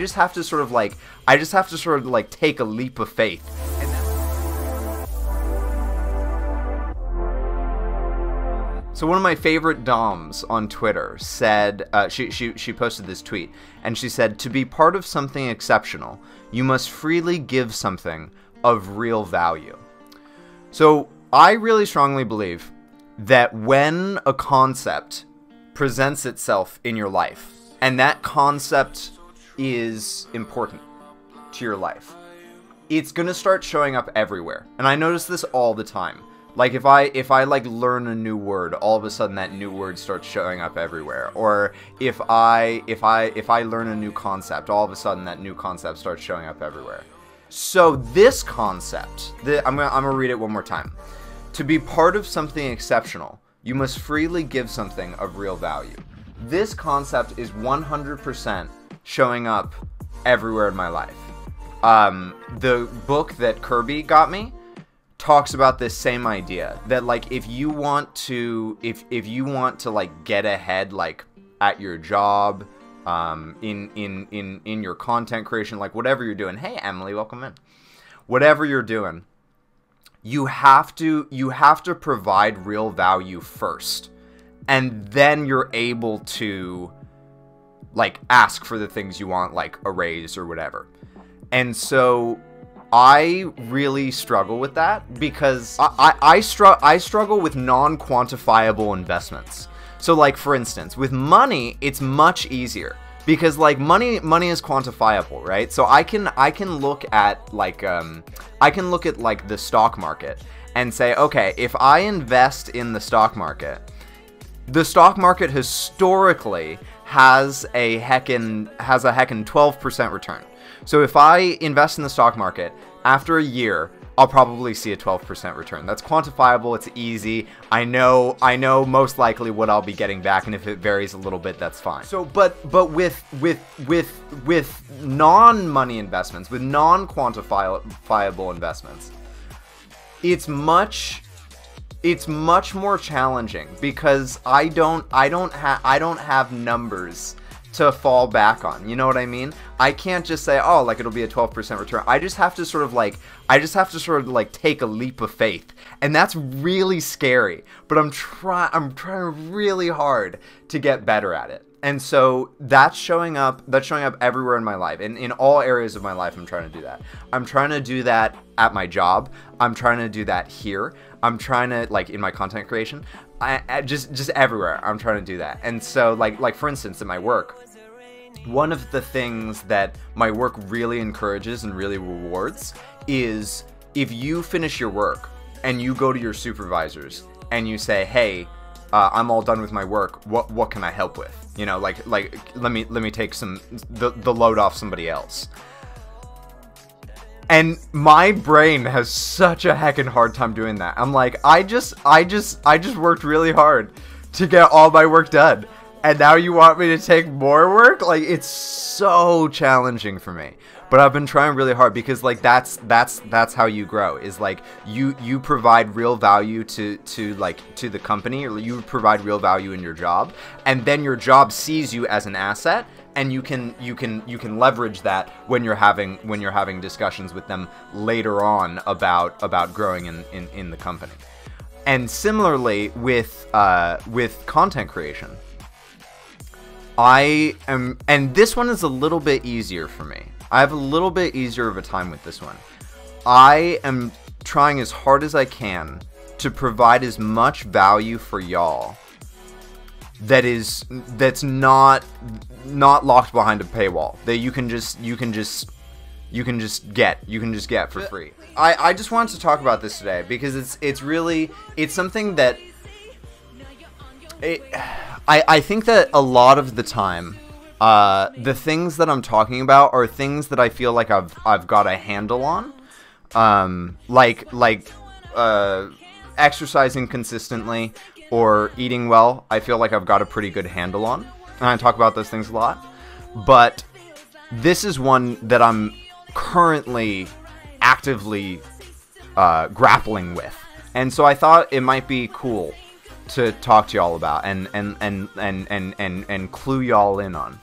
just have to sort of like, take a leap of faith. So one of my favorite DOMs on Twitter said, she posted this tweet, and she said, "To be part of something exceptional, you must freely give something of real value." So I really strongly believe that when a concept presents itself in your life, and that concept is important to your life, it's gonna start showing up everywhere. And I notice this all the time. Like if I like learn a new word, all of a sudden that new word starts showing up everywhere. Or if I learn a new concept, all of a sudden that new concept starts showing up everywhere. So this concept, I'm gonna read it one more time. To be part of something exceptional, you must freely give something of real value. This concept is 100% showing up everywhere in my life. The book that Kirby got me talks about this same idea, that like if you want to like get ahead, like at your job, in your content creation, like whatever you're doing. Hey Emily, welcome in. Whatever you're doing, you have to provide real value first, and then you're able to like ask for the things you want, like a raise or whatever. And so I really struggle with that, because I struggle with non-quantifiable investments. So like for instance, with money, it's much easier, because like money is quantifiable, right? So I can look at like the stock market and say, okay, if I invest in the stock market historically has a heckin' 12% return. So if I invest in the stock market, after a year, I'll probably see a 12% return. That's quantifiable, it's easy. I know most likely what I'll be getting back, and if it varies a little bit, that's fine. So but with non-money investments, with non-quantifiable investments, it's much more challenging, because I don't have numbers to fall back on. You know what I mean? I can't just say, oh, like it'll be a 12% return. I just have to sort of like take a leap of faith. And that's really scary, but I'm trying really hard to get better at it. And so that's showing up everywhere in my life. And in all areas of my life, I'm trying to do that. I'm trying to do that at my job. I'm trying to do that here. I'm trying to, like, in my content creation. Just everywhere, I'm trying to do that. And so, like for instance, in my work, one of the things that my work really encourages and really rewards is if you finish your work and you go to your supervisors and you say, hey, I'm all done with my work. What can I help with? You know, like let me take the load off somebody else. And my brain has such a heckin' hard time doing that. I'm like, I just worked really hard to get all my work done, and now you want me to take more work? Like, it's so challenging for me. But I've been trying really hard, because like that's how you grow, is like you provide real value to the company, or you provide real value in your job, and then your job sees you as an asset. And you can leverage that when you're having discussions with them later on about growing in the company. And similarly with content creation, and this one is a little bit easier for me. I have a little bit easier of a time with this one. I am trying as hard as I can to provide as much value for y'all that's not locked behind a paywall, that you can just get for free. I just wanted to talk about this today, because it's something that I think that a lot of the time the things that I'm talking about are things that I feel like I've got a handle on, like exercising consistently or eating well. I feel like I've got a pretty good handle on, and I talk about those things a lot. But this is one that I'm currently actively grappling with, and so I thought it might be cool to talk to y'all about and clue y'all in on.